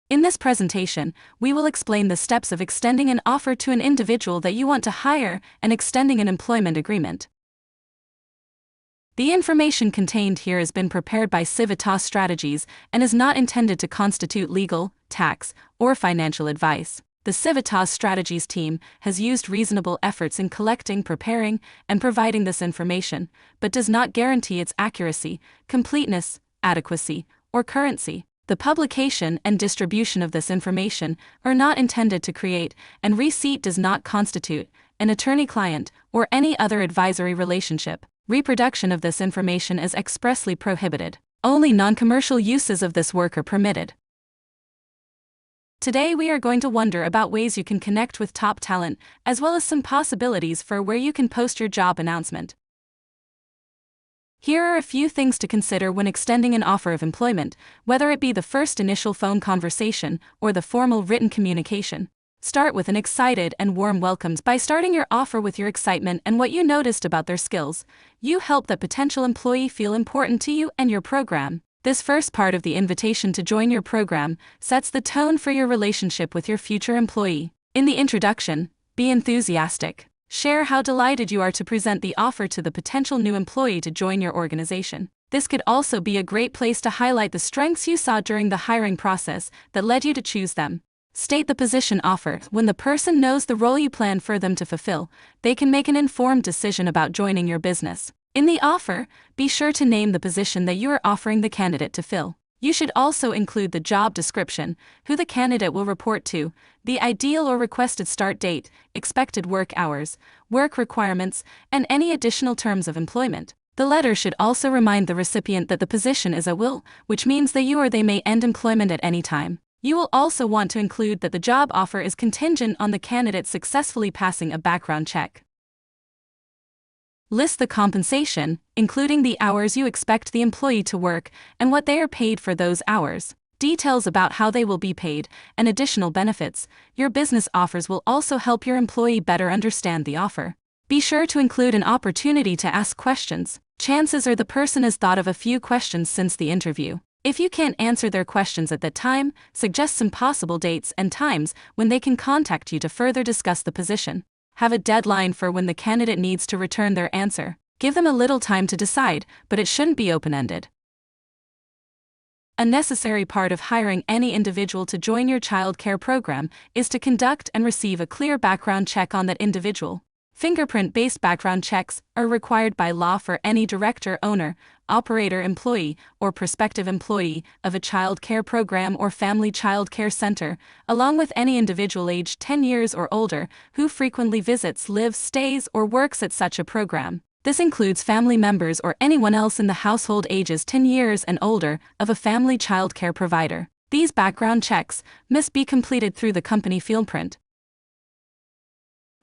In this presentation, we will explain the steps of extending an offer to an individual that you want to hire and extending an employment agreement. The information contained here has been prepared by Civitas Strategies and is not intended to constitute legal, tax, or financial advice. The Civitas Strategies team has used reasonable efforts in collecting, preparing, and providing this information, but does not guarantee its accuracy, completeness, adequacy, or currency. The publication and distribution of this information are not intended to create, and receipt does not constitute, an attorney-client or any other advisory relationship. Reproduction of this information is expressly prohibited. Only non-commercial uses of this work are permitted. Today we are going to wonder about ways you can connect with top talent, as well as some possibilities for where you can post your job announcement. Here are a few things to consider when extending an offer of employment, whether it be the first initial phone conversation or the formal written communication. Start with an excited and warm welcomes. By starting your offer with your excitement and what you noticed about their skills, you help the potential employee feel important to you and your program. This first part of the invitation to join your program sets the tone for your relationship with your future employee. In the introduction, be enthusiastic. Share how delighted you are to present the offer to the potential new employee to join your organization. This could also be a great place to highlight the strengths you saw during the hiring process that led you to choose them. State the position offer. When the person knows the role you plan for them to fulfill, they can make an informed decision about joining your business. In the offer, be sure to name the position that you are offering the candidate to fill. You should also include the job description, who the candidate will report to, the ideal or requested start date, expected work hours, work requirements, and any additional terms of employment. The letter should also remind the recipient that the position is at will, which means that you or they may end employment at any time. You will also want to include that the job offer is contingent on the candidate successfully passing a background check. List the compensation, including the hours you expect the employee to work and what they are paid for those hours. Details about how they will be paid and additional benefits your business offers will also help your employee better understand the offer. Be sure to include an opportunity to ask questions. Chances are the person has thought of a few questions since the interview. If you can't answer their questions at that time, suggest some possible dates and times when they can contact you to further discuss the position. Have a deadline for when the candidate needs to return their answer. Give them a little time to decide, but it shouldn't be open-ended. A necessary part of hiring any individual to join your child care program is to conduct and receive a clear background check on that individual. Fingerprint-based background checks are required by law for any director, owner, operator, employee, or prospective employee of a child care program or family child care center, along with any individual aged 10 years or older who frequently visits, lives, stays, or works at such a program. This includes family members or anyone else in the household ages 10 years and older of a family child care provider. These background checks must be completed through the company Fieldprint.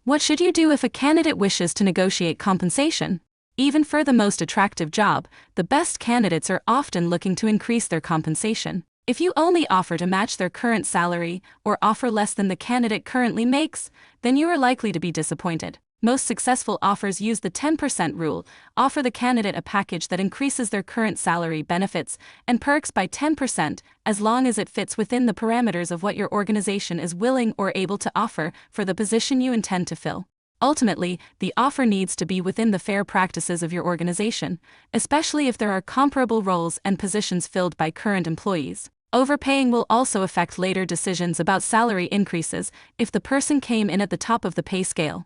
What should you do if a candidate wishes to negotiate compensation? Even for the most attractive job, the best candidates are often looking to increase their compensation. If you only offer to match their current salary or offer less than the candidate currently makes, then you are likely to be disappointed. Most successful offers use the 10% rule, offer the candidate a package that increases their current salary, benefits, and perks by 10% as long as it fits within the parameters of what your organization is willing or able to offer for the position you intend to fill. Ultimately, the offer needs to be within the fair practices of your organization, especially if there are comparable roles and positions filled by current employees. Overpaying will also affect later decisions about salary increases if the person came in at the top of the pay scale.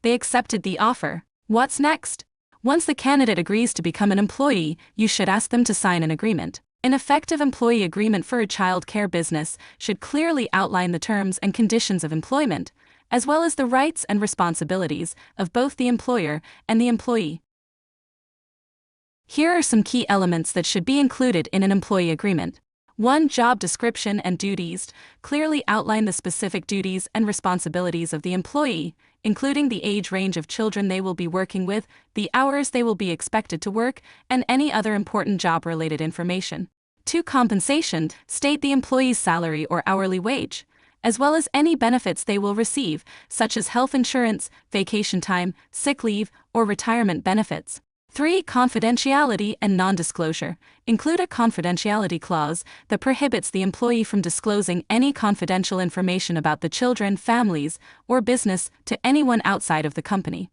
They accepted the offer. What's next? Once the candidate agrees to become an employee, you should ask them to sign an agreement. An effective employee agreement for a child care business should clearly outline the terms and conditions of employment, as well as the rights and responsibilities of both the employer and the employee. Here are some key elements that should be included in an employee agreement. 1. Job description and duties. Clearly outline the specific duties and responsibilities of the employee, including the age range of children they will be working with, the hours they will be expected to work, and any other important job-related information. 2. Compensation. State the employee's salary or hourly wage, as well as any benefits they will receive, such as health insurance, vacation time, sick leave, or retirement benefits. 3. Confidentiality and non-disclosure. Include a confidentiality clause that prohibits the employee from disclosing any confidential information about the children, families, or business to anyone outside of the company.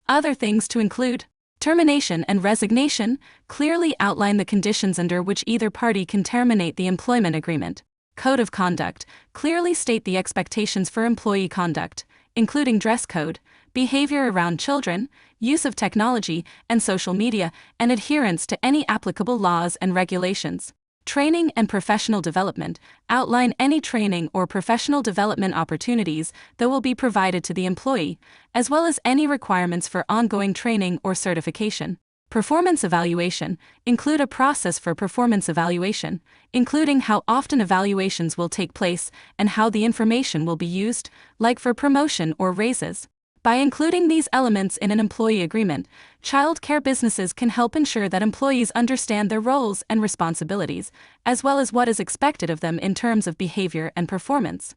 Other things to include: termination and resignation. Clearly outline the conditions under which either party can terminate the employment agreement. Code of conduct. Clearly state the expectations for employee conduct, including dress code, behavior around children, use of technology and social media, and adherence to any applicable laws and regulations. Training and professional development. Outline any training or professional development opportunities that will be provided to the employee, as well as any requirements for ongoing training or certification. Performance evaluation. Include a process for performance evaluation, including how often evaluations will take place and how the information will be used, like for promotion or raises. By including these elements in an employee agreement, childcare businesses can help ensure that employees understand their roles and responsibilities, as well as what is expected of them in terms of behavior and performance.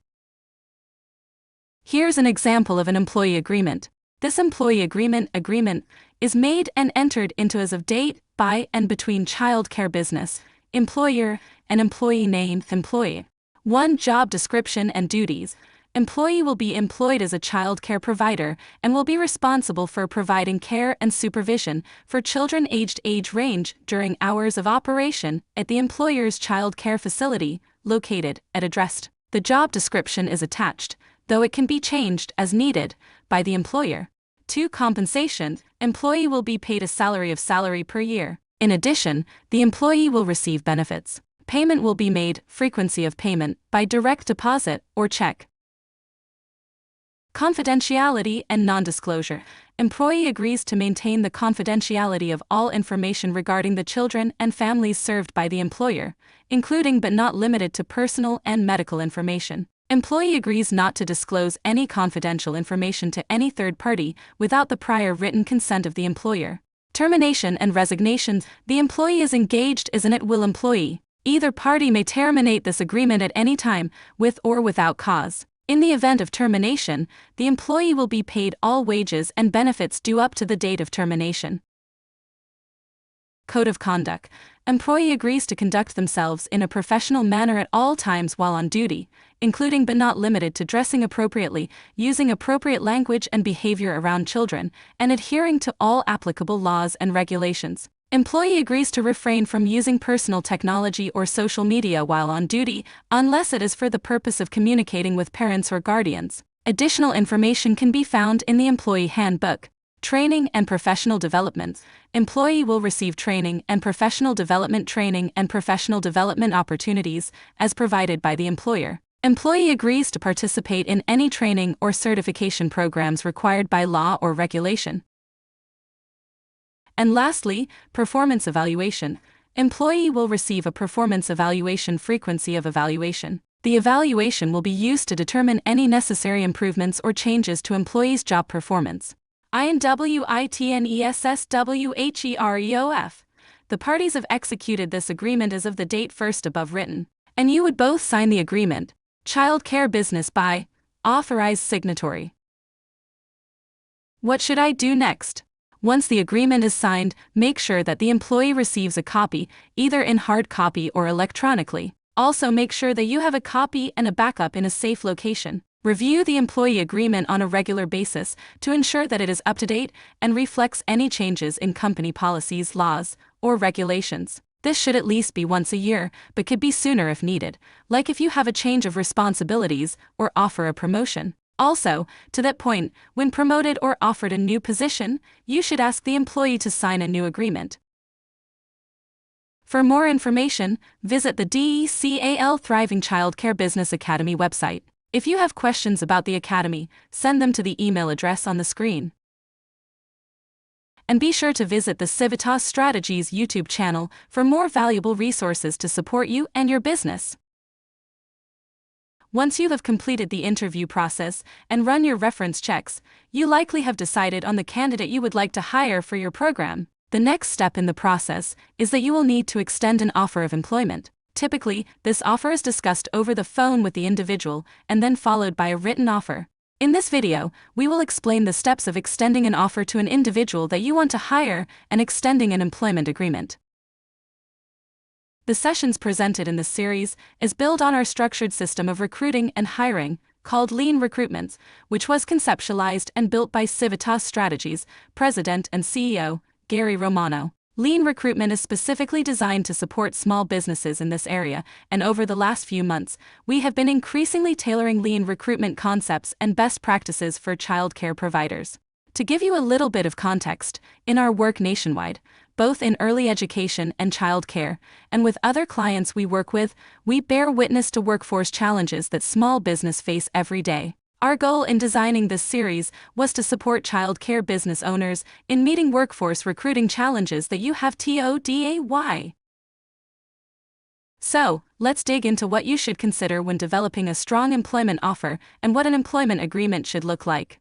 Here's an example of an employee agreement. This employee agreement is made and entered into as of date by and between childcare business, employer, and employee named employee. 1. Job description and duties. Employee will be employed as a child care provider and will be responsible for providing care and supervision for children aged age range during hours of operation at the employer's child care facility, located at addressed. The job description is attached, though it can be changed as needed by the employer. 2. Compensation. Employee will be paid a salary per year. In addition, the employee will receive benefits. Payment will be made, frequency of payment, by direct deposit or check. Confidentiality and non-disclosure. Employee agrees to maintain the confidentiality of all information regarding the children and families served by the employer, including but not limited to personal and medical information. Employee agrees not to disclose any confidential information to any third party without the prior written consent of the employer. Termination and resignation. The employee is engaged as an at-will employee. Either party may terminate this agreement at any time, with or without cause. In the event of termination, the employee will be paid all wages and benefits due up to the date of termination. Code of conduct. Employee agrees to conduct themselves in a professional manner at all times while on duty, including but not limited to dressing appropriately, using appropriate language and behavior around children, and adhering to all applicable laws and regulations. Employee agrees to refrain from using personal technology or social media while on duty, unless it is for the purpose of communicating with parents or guardians. Additional information can be found in the employee handbook. Training and professional development. Employee will receive training and professional development opportunities as provided by the employer. Employee agrees to participate in any training or certification programs required by law or regulation. And lastly, performance evaluation. Employee will receive a performance evaluation frequency of evaluation. The evaluation will be used to determine any necessary improvements or changes to employee's job performance. INWITNESSWHEREOF. The parties have executed this agreement as of the date first above written, and you would both sign the agreement. Child care business by authorized signatory. What should I do next? Once the agreement is signed, make sure that the employee receives a copy, either in hard copy or electronically. Also make sure that you have a copy and a backup in a safe location. Review the employee agreement on a regular basis to ensure that it is up to date and reflects any changes in company policies, laws, or regulations. This should at least be once a year, but could be sooner if needed, like if you have a change of responsibilities or offer a promotion. Also, to that point, when promoted or offered a new position, you should ask the employee to sign a new agreement. For more information, visit the DECAL Thriving Childcare Business Academy website. If you have questions about the Academy, send them to the email address on the screen. And be sure to visit the Civitas Strategies YouTube channel for more valuable resources to support you and your business. Once you have completed the interview process and run your reference checks, you likely have decided on the candidate you would like to hire for your program. The next step in the process is that you will need to extend an offer of employment. Typically, this offer is discussed over the phone with the individual and then followed by a written offer. In this video, we will explain the steps of extending an offer to an individual that you want to hire and extending an employment agreement. The sessions presented in this series is built on our structured system of recruiting and hiring, called Lean Recruitments, which was conceptualized and built by Civitas Strategies President and CEO, Gary Romano. Lean recruitment is specifically designed to support small businesses in this area, and over the last few months, we have been increasingly tailoring lean recruitment concepts and best practices for childcare providers. To give you a little bit of context, in our work nationwide, both in early education and childcare, and with other clients we work with, we bear witness to workforce challenges that small business face every day. Our goal in designing this series was to support childcare business owners in meeting workforce recruiting challenges that you have today. So, let's dig into what you should consider when developing a strong employment offer and what an employment agreement should look like.